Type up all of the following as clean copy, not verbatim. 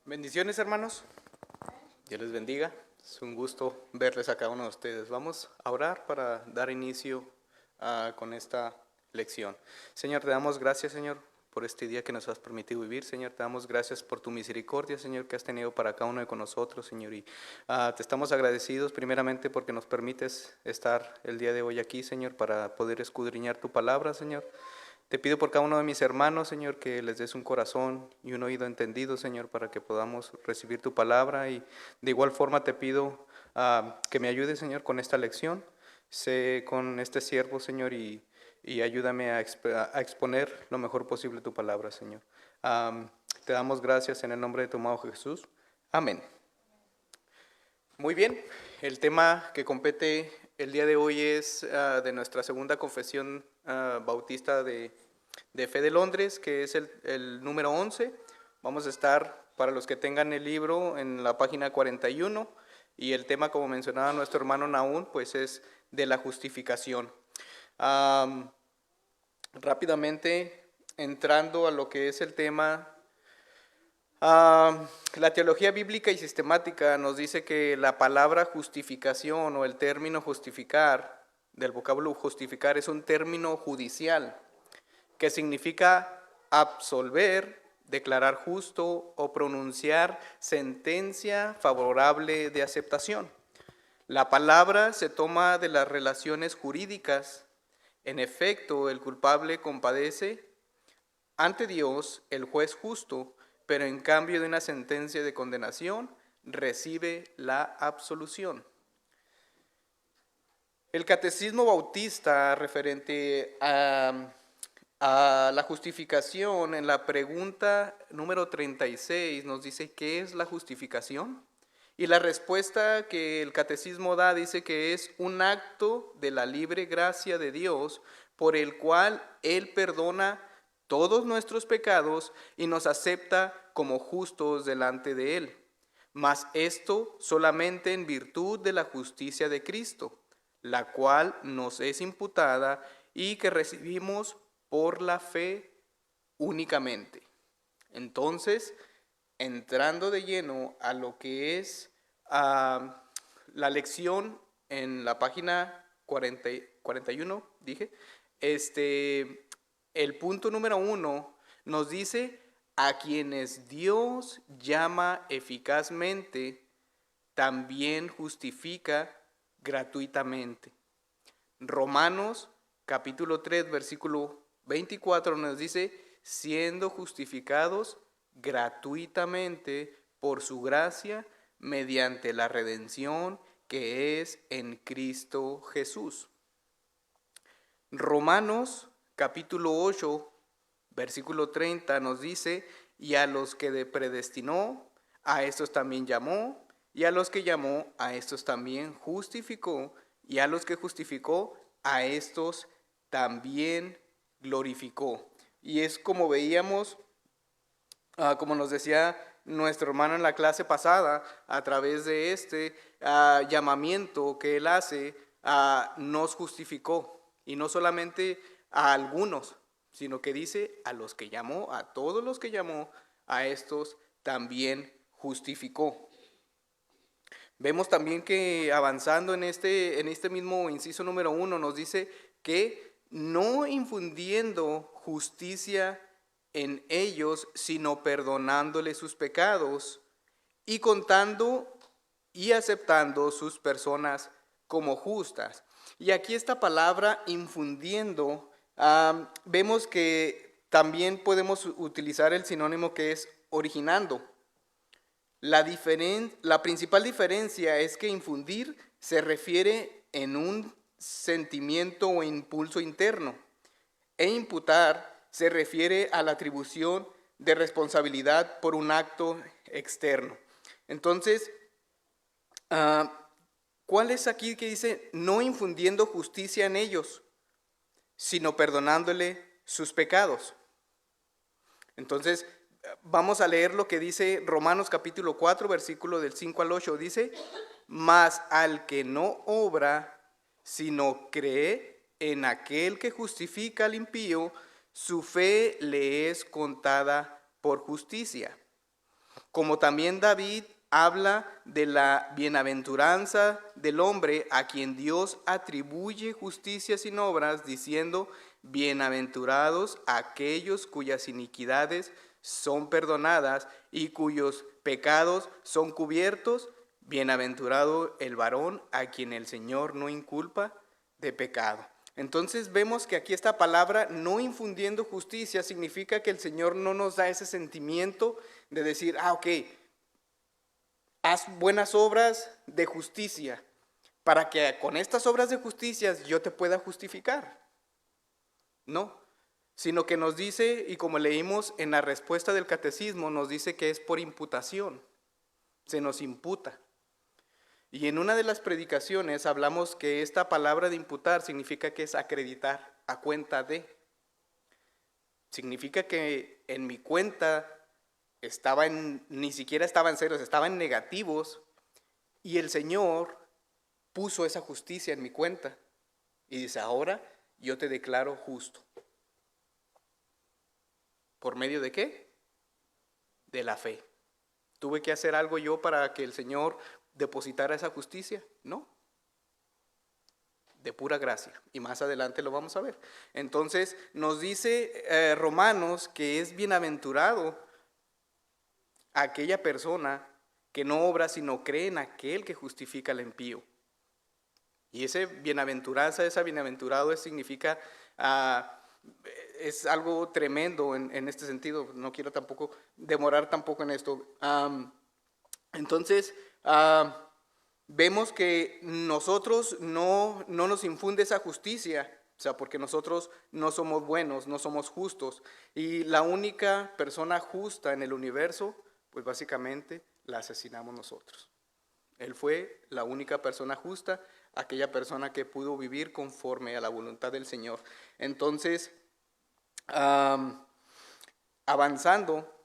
Bendiciones, hermanos. Dios les bendiga. Es un gusto verles a cada uno de ustedes. Vamos a orar para dar inicio con esta lección. Señor, te damos gracias, Señor, por este día que nos has permitido vivir. Señor, te damos gracias por tu misericordia, Señor, que has tenido para cada uno de nosotros, Señor. Y te estamos agradecidos primeramente porque nos permites estar el día de hoy aquí, Señor, para poder escudriñar tu palabra, Señor. Te pido por cada uno de mis hermanos, Señor, que les des un corazón y un oído entendido, Señor, para que podamos recibir tu palabra. Y de igual forma te pido que me ayudes, Señor, con esta lección. Sé con este siervo, Señor, y ayúdame a exponer lo mejor posible tu palabra, Señor. Te damos gracias en el nombre de tu amado Jesús. Amén. Muy bien, el tema que compete el día de hoy es de nuestra segunda confesión bautista de Fe de Londres, que es el número 11. Vamos a estar, para los que tengan el libro, en la página 41, y el tema, como mencionaba nuestro hermano Naún, pues es de la justificación. Rápidamente, entrando a lo que es el tema, la teología bíblica y sistemática nos dice que la palabra justificación o el término justificar, del vocablo justificar, es un término judicial que significa absolver, declarar justo o pronunciar sentencia favorable de aceptación. La palabra se toma de las relaciones jurídicas. En efecto, el culpable compadece ante Dios, el juez justo, pero en cambio de una sentencia de condenación, recibe la absolución. El catecismo bautista referente a la justificación, en la pregunta número 36, nos dice ¿qué es la justificación? Y la respuesta que el catecismo da dice que es un acto de la libre gracia de Dios por el cual Él perdona todos nuestros pecados y nos acepta como justos delante de Él. Mas esto solamente en virtud de la justicia de Cristo, la cual nos es imputada y que recibimos por la fe únicamente. Entonces, entrando de lleno a lo que es la lección en la página 41, dije, el punto número 1 nos dice a quienes Dios llama eficazmente, también justifica gratuitamente. Romanos capítulo 3, versículo 24 nos dice, siendo justificados gratuitamente por su gracia mediante la redención que es en Cristo Jesús. Romanos capítulo 8, versículo 30 nos dice, y a los que predestinó, a estos también llamó, y a los que llamó, a estos también justificó, y a los que justificó, a estos también glorificó. Y es como veíamos, como nos decía nuestro hermano en la clase pasada, a través de este llamamiento que él hace, nos justificó. Y no solamente a algunos, sino que dice a los que llamó, a todos los que llamó, a estos también justificó. Vemos también que avanzando en este mismo inciso número 1 nos dice que no infundiendo justicia en ellos, sino perdonándoles sus pecados y contando y aceptando sus personas como justas. Y aquí esta palabra infundiendo, vemos que también podemos utilizar el sinónimo que es originando. La principal diferencia es que infundir se refiere en un sentimiento o impulso interno, e imputar se refiere a la atribución de responsabilidad por un acto externo. Entonces, ¿cuál es aquí que dice no infundiendo justicia en ellos, sino perdonándole sus pecados? Entonces, vamos a leer lo que dice Romanos capítulo 4, versículo del 5 al 8. Dice, mas al que no obra, sino cree en aquel que justifica al impío, su fe le es contada por justicia. Como también David habla de la bienaventuranza del hombre a quien Dios atribuye justicia sin obras, diciendo, bienaventurados aquellos cuyas iniquidades son perdonadas y cuyos pecados son cubiertos, bienaventurado el varón a quien el Señor no inculpa de pecado. Entonces vemos que aquí esta palabra, no infundiendo justicia, significa que el Señor no nos da ese sentimiento de decir, ok, haz buenas obras de justicia para que con estas obras de justicia yo te pueda justificar. No, sino que nos dice, y como leímos en la respuesta del catecismo, nos dice que es por imputación, se nos imputa. Y en una de las predicaciones hablamos que esta palabra de imputar significa que es acreditar a cuenta de. Significa que en mi cuenta ni siquiera estaba en ceros, estaba en negativos, y el Señor puso esa justicia en mi cuenta y dice, ahora yo te declaro justo. ¿Por medio de qué? De la fe. ¿Tuve que hacer algo yo para que el Señor depositara esa justicia? No. De pura gracia. Y más adelante lo vamos a ver. Entonces nos dice Romanos que es bienaventurado aquella persona que no obra sino cree en aquel que justifica al impío. Y esa bienaventurado significa, es algo tremendo en este sentido. No quiero tampoco demorar tampoco en esto. Entonces, vemos que nosotros no nos infunde esa justicia, o sea, porque nosotros no somos buenos, no somos justos. Y la única persona justa en el universo, pues básicamente la asesinamos nosotros. Él fue la única persona justa, aquella persona que pudo vivir conforme a la voluntad del Señor. Entonces, avanzando,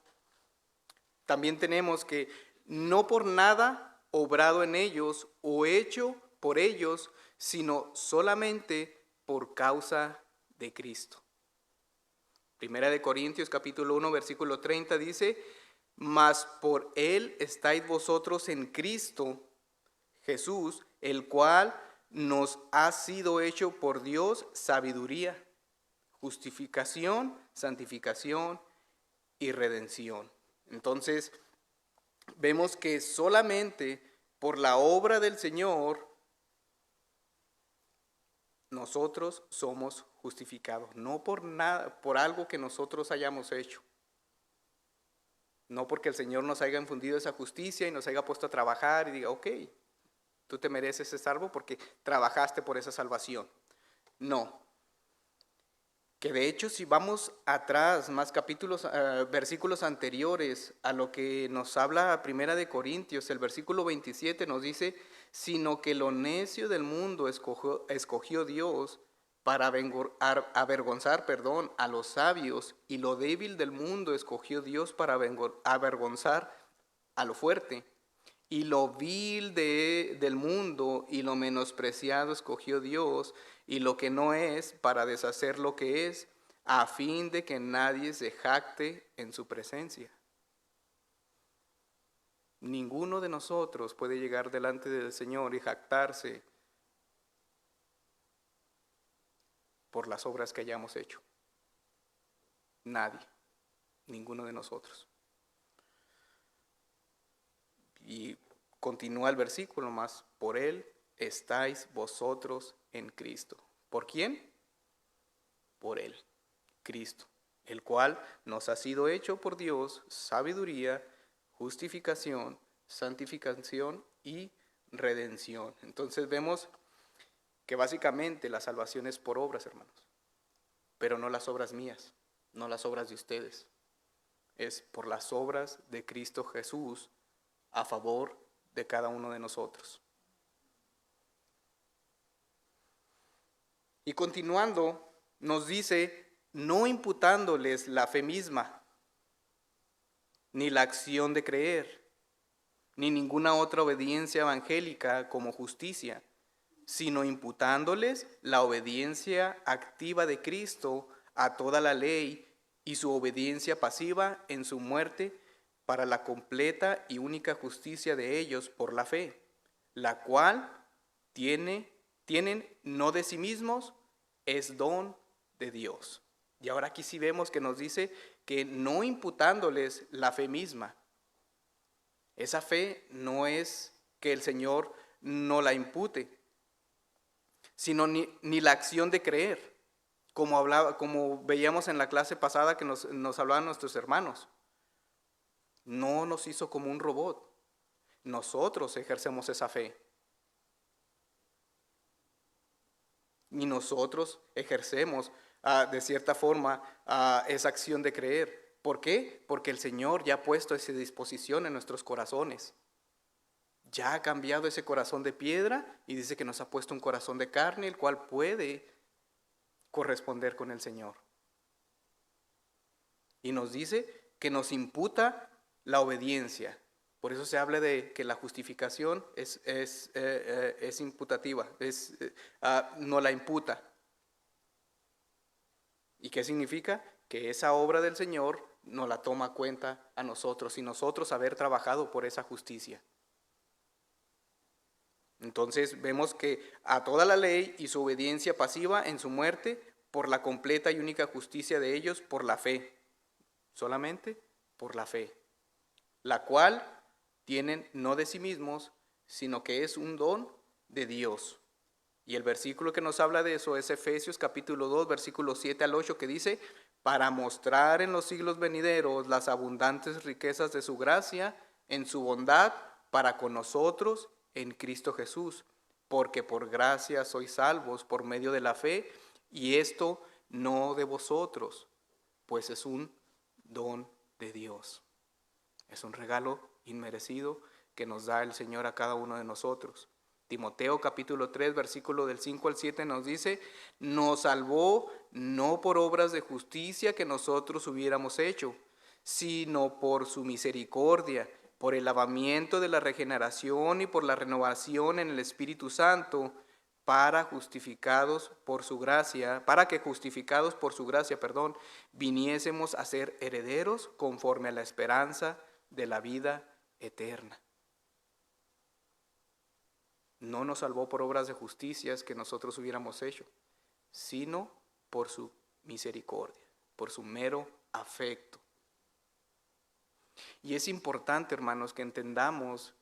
también tenemos que no por nada obrado en ellos o hecho por ellos, sino solamente por causa de Cristo. Primera de Corintios capítulo 1 versículo 30 dice, mas por él estáis vosotros en Cristo Jesús, el cual nos ha sido hecho por Dios sabiduría, justificación, santificación y redención. Entonces, vemos que solamente por la obra del Señor nosotros somos justificados, no por nada, por algo que nosotros hayamos hecho. No porque el Señor nos haya infundido esa justicia y nos haya puesto a trabajar y diga, ok, tú te mereces ese salvo porque trabajaste por esa salvación. No. Que de hecho, si vamos atrás, más versículos anteriores a lo que nos habla Primera de Corintios, el versículo 27 nos dice, sino que lo necio del mundo escogió Dios para avergonzar a los sabios, y lo débil del mundo escogió Dios para avergonzar a lo fuerte. Y lo vil del mundo y lo menospreciado escogió Dios, y lo que no es, para deshacer lo que es, a fin de que nadie se jacte en su presencia. Ninguno de nosotros puede llegar delante del Señor y jactarse por las obras que hayamos hecho. Nadie, ninguno de nosotros. Y continúa el versículo más, por él estáis vosotros en Cristo. ¿Por quién? Por él, Cristo, el cual nos ha sido hecho por Dios sabiduría, justificación, santificación y redención. Entonces vemos que básicamente la salvación es por obras, hermanos, pero no las obras mías, no las obras de ustedes. Es por las obras de Cristo Jesús a favor de cada uno de nosotros. Y continuando, nos dice, no imputándoles la fe misma, ni la acción de creer, ni ninguna otra obediencia evangélica como justicia, sino imputándoles la obediencia activa de Cristo a toda la ley y su obediencia pasiva en su muerte para la completa y única justicia de ellos por la fe, la cual tienen no de sí mismos, es don de Dios. Y ahora aquí sí vemos que nos dice que no imputándoles la fe misma. Esa fe no es que el Señor no la impute, sino ni la acción de creer, como veíamos en la clase pasada que nos hablaban nuestros hermanos. No nos hizo como un robot. Nosotros ejercemos esa fe. Y nosotros ejercemos de cierta forma esa acción de creer. ¿Por qué? Porque el Señor ya ha puesto esa disposición en nuestros corazones. Ya ha cambiado ese corazón de piedra y dice que nos ha puesto un corazón de carne, el cual puede corresponder con el Señor. Y nos dice que nos imputa la obediencia. Por eso se habla de que la justificación es imputativa, no la imputa. ¿Y qué significa? Que esa obra del Señor no la toma cuenta a nosotros y nosotros haber trabajado por esa justicia. Entonces vemos que a toda la ley y su obediencia pasiva en su muerte por la completa y única justicia de ellos por la fe, solamente por la fe, la cual tienen no de sí mismos, sino que es un don de Dios. Y el versículo que nos habla de eso es Efesios capítulo 2, versículos 7 al 8, que dice, para mostrar en los siglos venideros las abundantes riquezas de su gracia en su bondad para con nosotros en Cristo Jesús, porque por gracia sois salvos por medio de la fe, y esto no de vosotros, pues es un don de Dios. Es un regalo inmerecido que nos da el Señor a cada uno de nosotros. Timoteo capítulo 3, versículo del 5 al 7 nos dice, nos salvó no por obras de justicia que nosotros hubiéramos hecho, sino por su misericordia, por el lavamiento de la regeneración y por la renovación en el Espíritu Santo, para que justificados por su gracia, viniésemos a ser herederos conforme a la esperanza de la vida eterna. No nos salvó por obras de justicias que nosotros hubiéramos hecho, sino por su misericordia, por su mero afecto. Y es importante, hermanos, que entendamos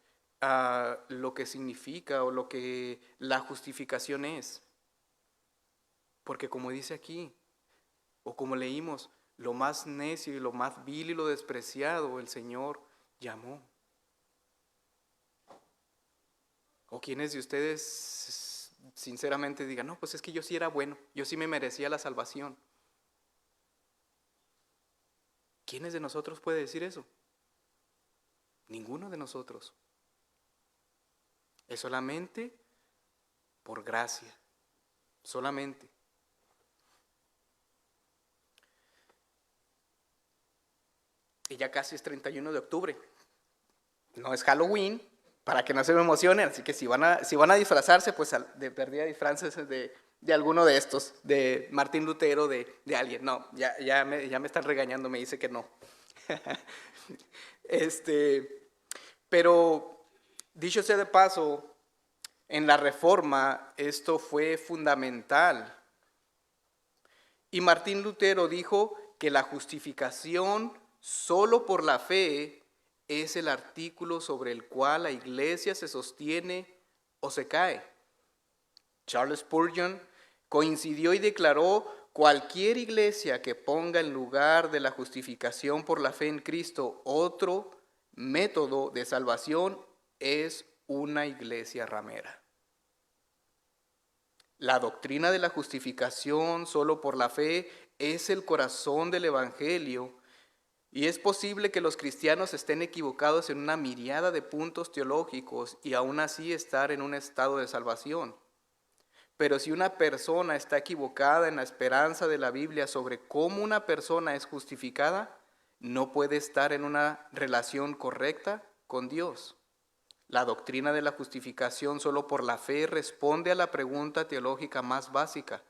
lo que significa o lo que la justificación es. Porque como dice aquí, o como leímos, lo más necio y lo más vil y lo despreciado el Señor llamó. O quienes de ustedes sinceramente digan, no, pues es que yo sí era bueno, yo sí me merecía la salvación. ¿Quiénes de nosotros puede decir eso? Ninguno de nosotros. Es solamente por gracia, solamente. Y ya casi es 31 de octubre. No es Halloween, para que no se me emocionen, así que si van a disfrazarse, pues de perdida disfraces de alguno de estos, de Martín Lutero, de alguien. No, ya me están regañando, me dice que no. Pero dicho sea de paso, en la Reforma esto fue fundamental. Y Martín Lutero dijo que la justificación solo por la fe es el artículo sobre el cual la iglesia se sostiene o se cae. Charles Spurgeon coincidió y declaró: cualquier iglesia que ponga en lugar de la justificación por la fe en Cristo otro método de salvación es una iglesia ramera. La doctrina de la justificación solo por la fe es el corazón del Evangelio, y es posible que los cristianos estén equivocados en una miriada de puntos teológicos y aún así estar en un estado de salvación. Pero si una persona está equivocada en la esperanza de la Biblia sobre cómo una persona es justificada, no puede estar en una relación correcta con Dios. La doctrina de la justificación solo por la fe responde a la pregunta teológica más básica: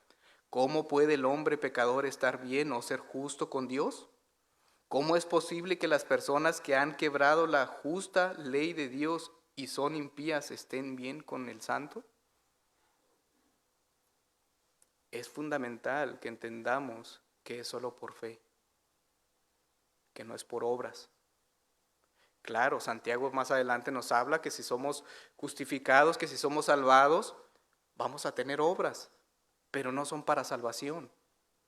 ¿cómo puede el hombre pecador estar bien o ser justo con Dios? ¿Cómo es posible que las personas que han quebrado la justa ley de Dios y son impías estén bien con el santo? Es fundamental que entendamos que es solo por fe, que no es por obras. Claro, Santiago más adelante nos habla que si somos justificados, que si somos salvados, vamos a tener obras, pero no son para salvación,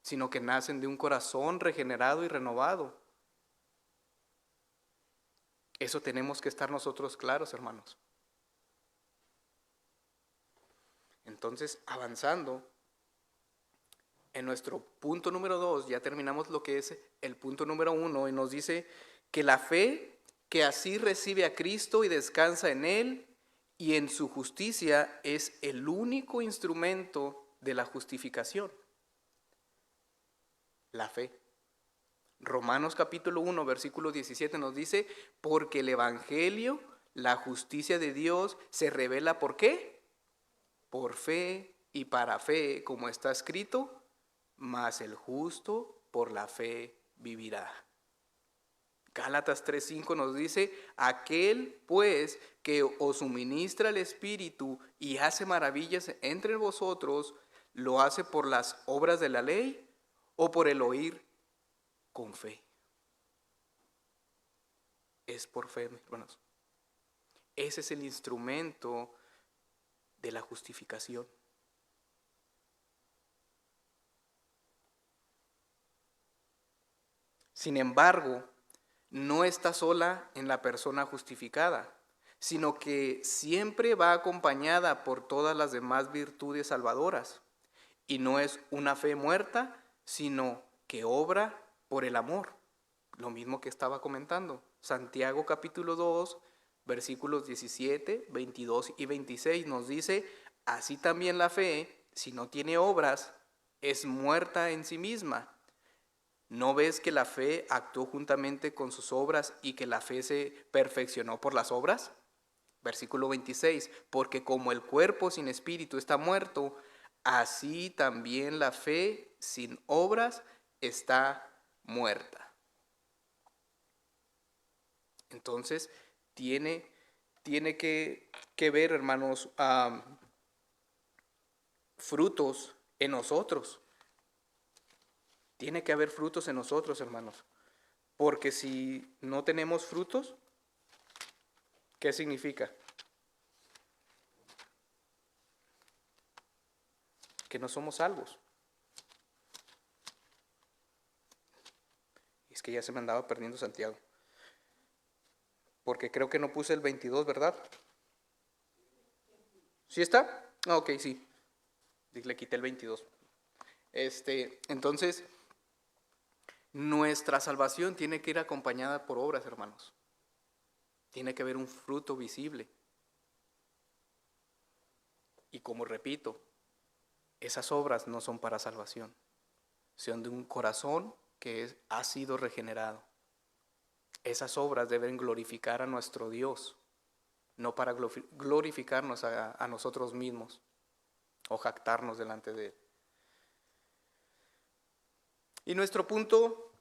sino que nacen de un corazón regenerado y renovado. Eso tenemos que estar nosotros claros, hermanos. Entonces, avanzando, en nuestro punto número 2, ya terminamos lo que es el punto número 1, y nos dice que la fe que así recibe a Cristo y descansa en Él y en su justicia es el único instrumento de la justificación. La fe. Romanos capítulo 1, versículo 17 nos dice, porque el Evangelio, la justicia de Dios, se revela ¿por qué? Por fe y para fe, como está escrito, mas el justo por la fe vivirá. Gálatas 3:5 nos dice, aquel pues que os suministra el Espíritu y hace maravillas entre vosotros, ¿lo hace por las obras de la ley o por el oír con fe? Es por fe, hermanos. Ese es el instrumento de la justificación. Sin embargo, no está sola en la persona justificada, sino que siempre va acompañada por todas las demás virtudes salvadoras. Y no es una fe muerta, sino que obra por el amor. Lo mismo que estaba comentando. Santiago capítulo 2, versículos 17, 22 y 26 nos dice, así también la fe, si no tiene obras, es muerta en sí misma. ¿No ves que la fe actuó juntamente con sus obras y que la fe se perfeccionó por las obras? Versículo 26, porque como el cuerpo sin espíritu está muerto, así también la fe sin obras está muerta. Entonces, tiene que ver, hermanos, frutos en nosotros. Tiene que haber frutos en nosotros, hermanos. Porque si no tenemos frutos, ¿qué significa? Que no somos salvos. Es que ya se me andaba perdiendo Santiago. Porque creo que no puse el 22, ¿verdad? ¿Sí está? Ok, sí. Le quité el 22. Entonces, nuestra salvación tiene que ir acompañada por obras, hermanos. Tiene que haber un fruto visible. Y como repito, esas obras no son para salvación, son de un corazón que ha sido regenerado. Esas obras deben glorificar a nuestro Dios, no para glorificarnos a nosotros mismos o jactarnos delante de Él. Y nuestro punto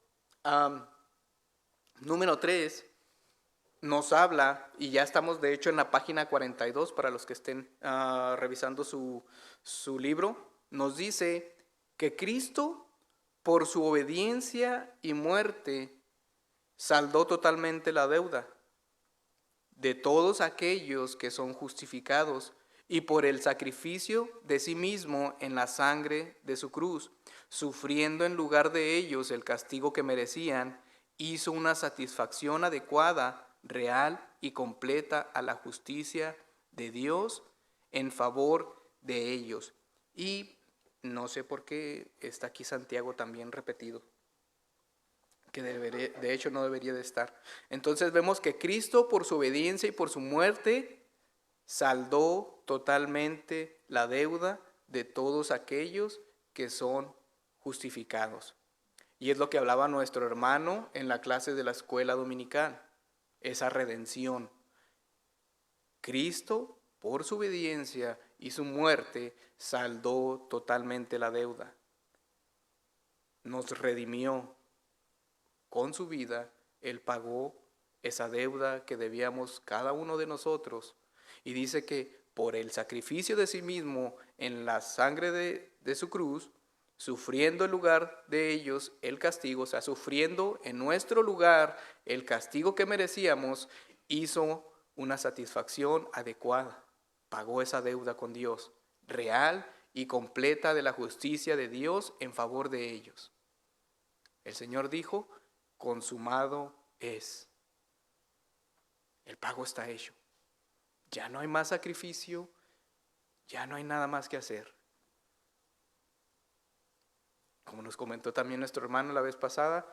número 3 nos habla, y ya estamos de hecho en la página 42 para los que estén revisando su libro, nos dice que Cristo, por su obediencia y muerte, saldó totalmente la deuda de todos aquellos que son justificados y por el sacrificio de sí mismo en la sangre de su cruz, sufriendo en lugar de ellos el castigo que merecían, hizo una satisfacción adecuada, real y completa a la justicia de Dios en favor de ellos. Y no sé por qué está aquí Santiago también repetido, que de hecho no debería de estar. Entonces vemos que Cristo, por su obediencia y por su muerte, saldó totalmente la deuda de todos aquellos que son justificados. Y es lo que hablaba nuestro hermano en la clase de la escuela dominical, esa redención. Cristo, por su obediencia y su muerte, saldó totalmente la deuda. Nos redimió con su vida, Él pagó esa deuda que debíamos cada uno de nosotros. Y dice que por el sacrificio de sí mismo en la sangre de su cruz, sufriendo en lugar de ellos el castigo, o sea, sufriendo en nuestro lugar el castigo que merecíamos, hizo una satisfacción adecuada. Pagó esa deuda con Dios, real y completa, de la justicia de Dios en favor de ellos. El Señor dijo: consumado es. El pago está hecho. Ya no hay más sacrificio, ya no hay nada más que hacer. Como nos comentó también nuestro hermano la vez pasada,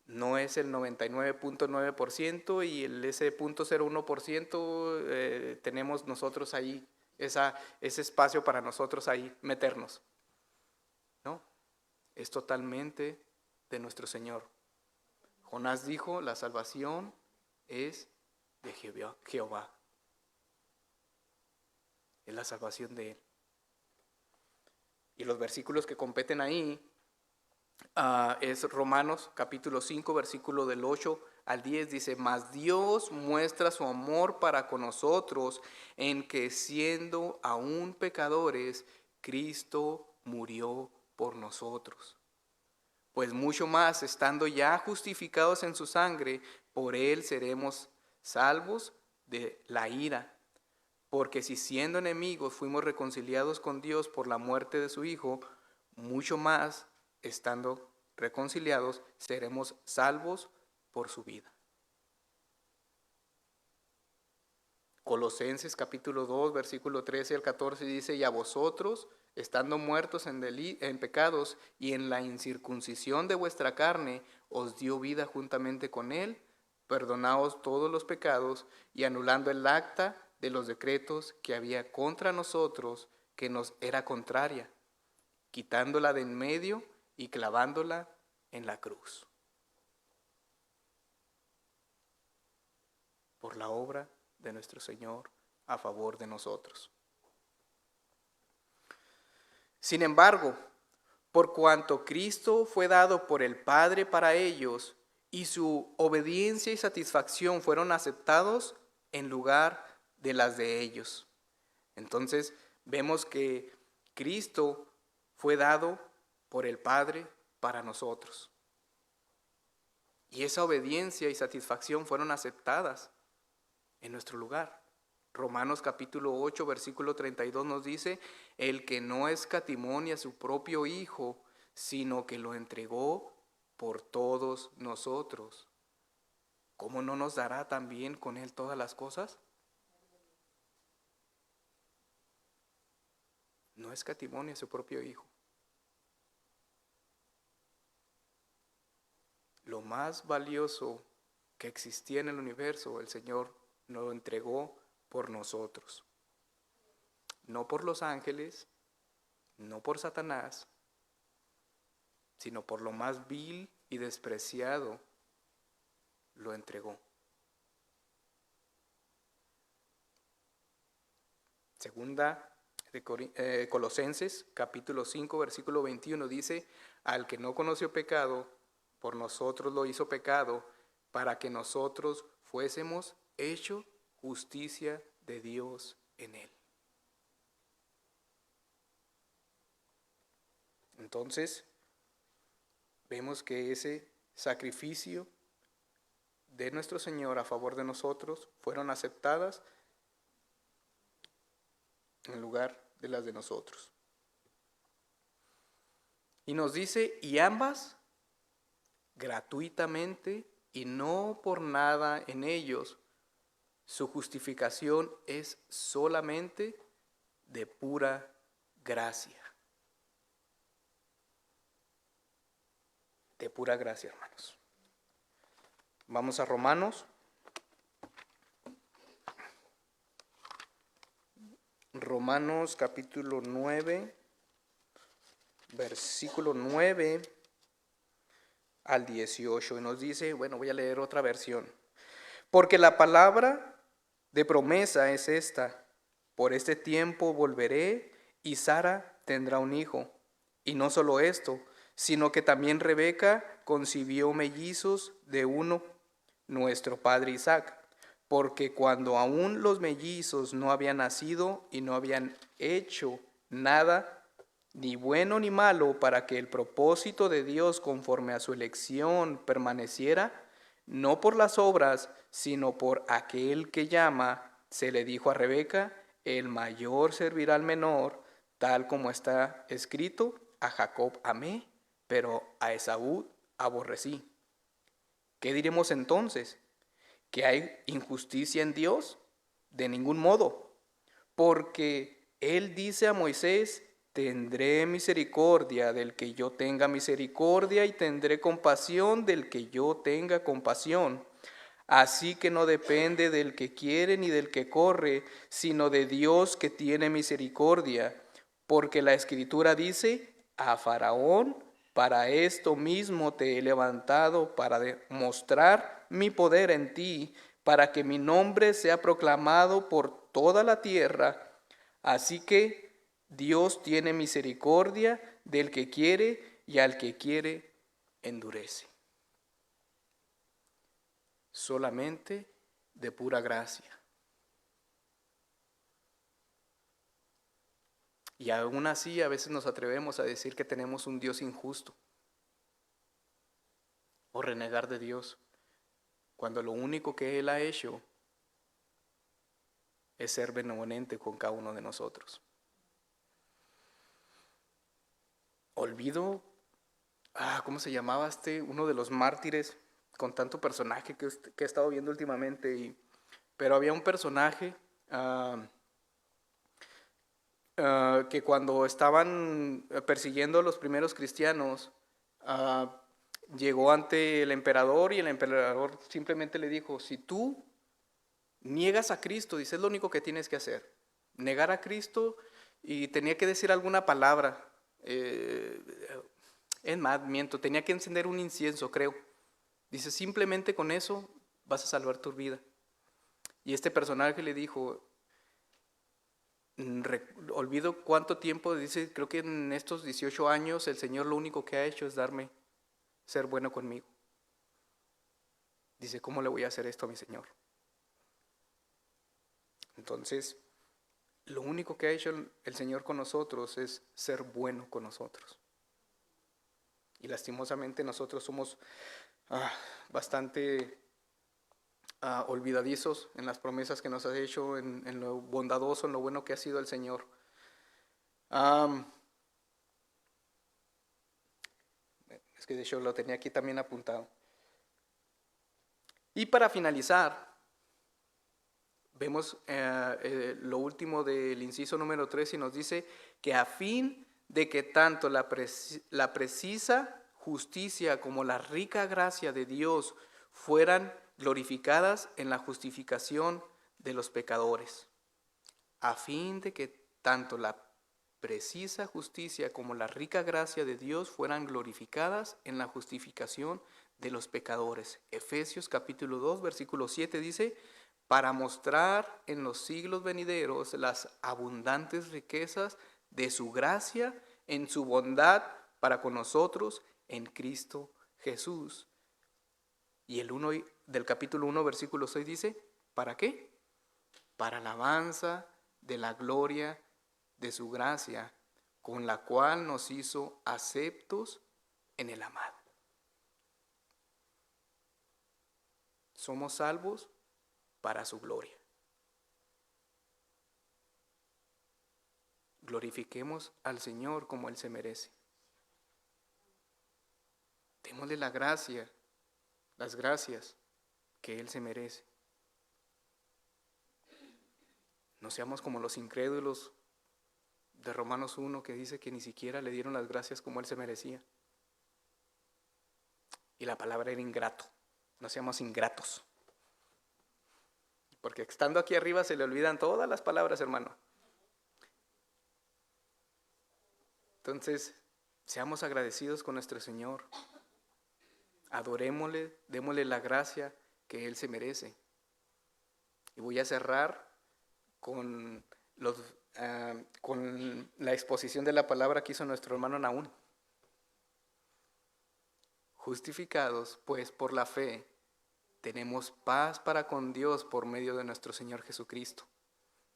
no es el 99.9% y ese 0.01% tenemos nosotros ahí, ese espacio para nosotros ahí meternos. No, es totalmente de nuestro Señor. Jonás dijo: la salvación es de Jehová. Es la salvación de Él. Y los versículos que competen ahí es Romanos capítulo 5, versículo del 8 al 10. Dice: mas Dios muestra su amor para con nosotros en que, siendo aún pecadores, Cristo murió por nosotros. Pues mucho más, estando ya justificados en su sangre, por Él seremos salvos de la ira. Porque si siendo enemigos fuimos reconciliados con Dios por la muerte de su Hijo, mucho más, estando reconciliados, seremos salvos por su vida. Colosenses capítulo 2, versículo 13 al 14 dice: y a vosotros, estando muertos en pecados y en la incircuncisión de vuestra carne, os dio vida juntamente con Él, perdonaos todos los pecados, y anulando el acta de los decretos que había contra nosotros, que nos era contraria, quitándola de en medio y clavándola en la cruz. Por la obra de nuestro Señor a favor de nosotros. Sin embargo, por cuanto Cristo fue dado por el Padre para ellos, y su obediencia y satisfacción fueron aceptados en lugar de las de ellos. Entonces vemos que Cristo fue dado por el Padre para nosotros. Y esa obediencia y satisfacción fueron aceptadas en nuestro lugar. Romanos capítulo 8, versículo 32 nos dice: el que no escatimó ni a su propio Hijo, sino que lo entregó por todos nosotros, ¿cómo no nos dará también con Él todas las cosas? No escatimó ni a su propio Hijo. Lo más valioso que existía en el universo, el Señor nos lo entregó por nosotros. No por los ángeles, no por Satanás, sino por lo más vil y despreciado, lo entregó. Segunda de Colosenses, capítulo 5, versículo 21 dice: al que no conoció pecado, por nosotros lo hizo pecado, para que nosotros fuésemos hechos justicia de Dios en él. Entonces, vemos que ese sacrificio de nuestro Señor a favor de nosotros fueron aceptadas en lugar de las de nosotros. Y nos dice: y ambas gratuitamente y no por nada en ellos. Su justificación es solamente de pura gracia. De pura gracia, hermanos. Vamos a Romanos. Romanos capítulo 9, versículo 9 al 18. Y nos dice, bueno, voy a leer otra versión. Porque la palabra de promesa es esta: por este tiempo volveré y Sara tendrá un hijo. Y no solo esto, sino que también Rebeca concibió mellizos de uno, nuestro padre Isaac, porque cuando aún los mellizos no habían nacido y no habían hecho nada, ni bueno ni malo, para que el propósito de Dios conforme a su elección permaneciera, no por las obras, sino por aquel que llama, se le dijo a Rebeca, el mayor servirá al menor, tal como está escrito, a Jacob amé, pero a Esaú aborrecí. ¿Qué diremos entonces? ¿Que hay injusticia en Dios? De ningún modo, porque Él dice a Moisés, tendré misericordia del que yo tenga misericordia y tendré compasión del que yo tenga compasión. Así que no depende del que quiere ni del que corre, sino de Dios que tiene misericordia. Porque la Escritura dice, a Faraón, para esto mismo te he levantado, para demostrar mi poder en ti, para que mi nombre sea proclamado por toda la tierra. Así que Dios tiene misericordia del que quiere y al que quiere endurece. Solamente de pura gracia. Y aún así a veces nos atrevemos a decir que tenemos un Dios injusto o renegar de Dios, cuando lo único que Él ha hecho es ser benevolente con cada uno de nosotros. Olvido, ¿cómo se llamaba uno de los mártires con tanto personaje que he estado viendo últimamente? Pero había un personaje que cuando estaban persiguiendo a los primeros cristianos, llegó ante el emperador y el emperador simplemente le dijo, si tú niegas a Cristo, dice, es lo único que tienes que hacer, negar a Cristo, y tenía que decir alguna palabra, es más, miento, tenía que encender un incienso, creo. Dice, simplemente con eso vas a salvar tu vida. Y este personaje le dijo, olvido cuánto tiempo, dice, creo que en estos 18 años el Señor lo único que ha hecho es ser bueno conmigo. Dice, ¿cómo le voy a hacer esto a mi Señor? Entonces, lo único que ha hecho el Señor con nosotros es ser bueno con nosotros. Y lastimosamente nosotros somos bastante olvidadizos en las promesas que nos ha hecho, en lo bondadoso, en lo bueno que ha sido el Señor. Es que de hecho lo tenía aquí también apuntado. Y para finalizar, vemos lo último del inciso número 3 y nos dice que a fin de que tanto la precisa justicia como la rica gracia de Dios fueran glorificadas en la justificación de los pecadores. A fin de que tanto la precisa justicia como la rica gracia de Dios fueran glorificadas en la justificación de los pecadores. Efesios capítulo 2, versículo 7 dice, para mostrar en los siglos venideros las abundantes riquezas de su gracia en su bondad para con nosotros en Cristo Jesús. Y el 1 del capítulo 1, versículo 6 dice, ¿para qué? Para alabanza de la gloria de su gracia, con la cual nos hizo aceptos en el amado. Somos salvos para su gloria. Glorifiquemos al Señor como Él se merece. Démosle la gracia, las gracias que Él se merece. No seamos como los incrédulos de Romanos 1 que dice que ni siquiera le dieron las gracias como Él se merecía. Y la palabra era ingrato. No seamos ingratos. Porque estando aquí arriba se le olvidan todas las palabras, hermano. Entonces, seamos agradecidos con nuestro Señor. Adorémosle, démosle la gracia que Él se merece. Y voy a cerrar con la exposición de la palabra que hizo nuestro hermano Naún. Justificados, pues, por la fe, tenemos paz para con Dios por medio de nuestro Señor Jesucristo,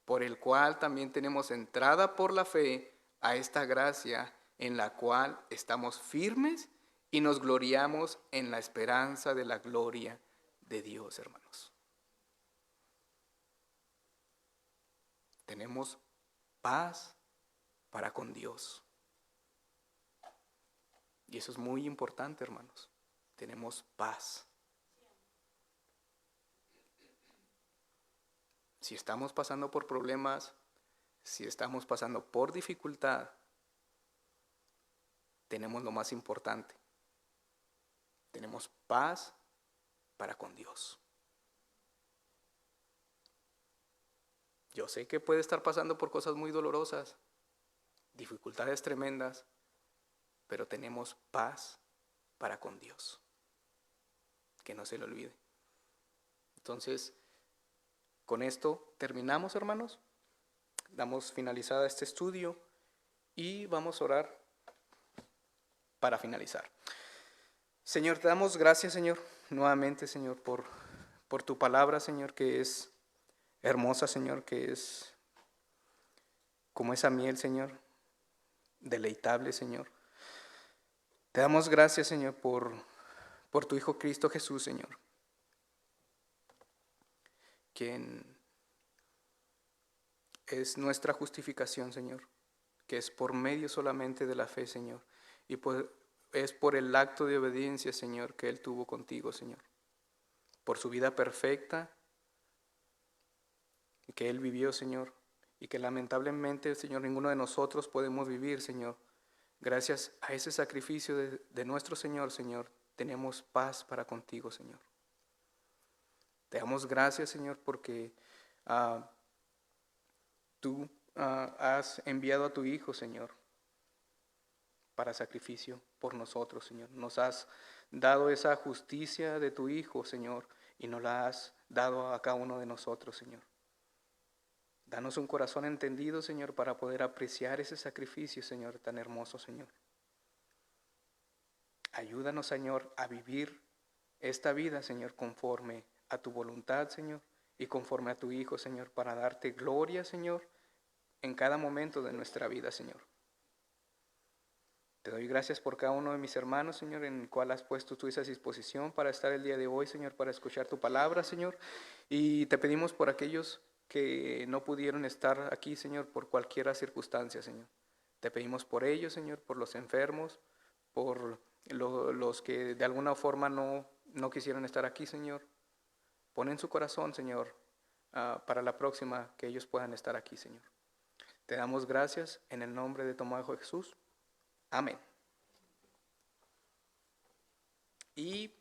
por el cual también tenemos entrada por la fe a esta gracia en la cual estamos firmes y nos gloriamos en la esperanza de la gloria de Dios, hermanos. Tenemos paz para con Dios. Y eso es muy importante, hermanos. Tenemos paz. Si estamos pasando por problemas, si estamos pasando por dificultad, tenemos lo más importante. Tenemos paz para con Dios. Yo sé que puede estar pasando por cosas muy dolorosas, dificultades tremendas, pero tenemos paz para con Dios. Que no se le olvide. Entonces, con esto terminamos, hermanos. Damos finalizada este estudio y vamos a orar para finalizar. Señor, te damos gracias, Señor, nuevamente, Señor, por tu palabra, Señor, que es hermosa, Señor, que es como esa miel, Señor, deleitable, Señor. Te damos gracias, Señor, por tu Hijo Cristo Jesús, Señor, quien es nuestra justificación, Señor, que es por medio solamente de la fe, Señor, y es por el acto de obediencia, Señor, que Él tuvo contigo, Señor, por su vida perfecta que Él vivió, Señor, y que lamentablemente, Señor, ninguno de nosotros podemos vivir, Señor. Gracias a ese sacrificio de nuestro Señor, Señor, tenemos paz para contigo, Señor. Te damos gracias, Señor, porque tú has enviado a tu Hijo, Señor, para sacrificio por nosotros, Señor. Nos has dado esa justicia de tu Hijo, Señor, y nos la has dado a cada uno de nosotros, Señor. Danos un corazón entendido, Señor, para poder apreciar ese sacrificio, Señor, tan hermoso, Señor. Ayúdanos, Señor, a vivir esta vida, Señor, conforme a tu voluntad, Señor, y conforme a tu Hijo, Señor, para darte gloria, Señor, en cada momento de nuestra vida, Señor. Te doy gracias por cada uno de mis hermanos, Señor, en el cual has puesto tú esa disposición para estar el día de hoy, Señor, para escuchar tu palabra, Señor. Y te pedimos por aquellos que no pudieron estar aquí, Señor, por cualquier circunstancia, Señor. Te pedimos por ellos, Señor, por los enfermos, por los que de alguna forma no quisieron estar aquí, Señor. Pon en su corazón, Señor, para la próxima que ellos puedan estar aquí, Señor. Te damos gracias en el nombre de tu Hijo Jesús. Amén. Y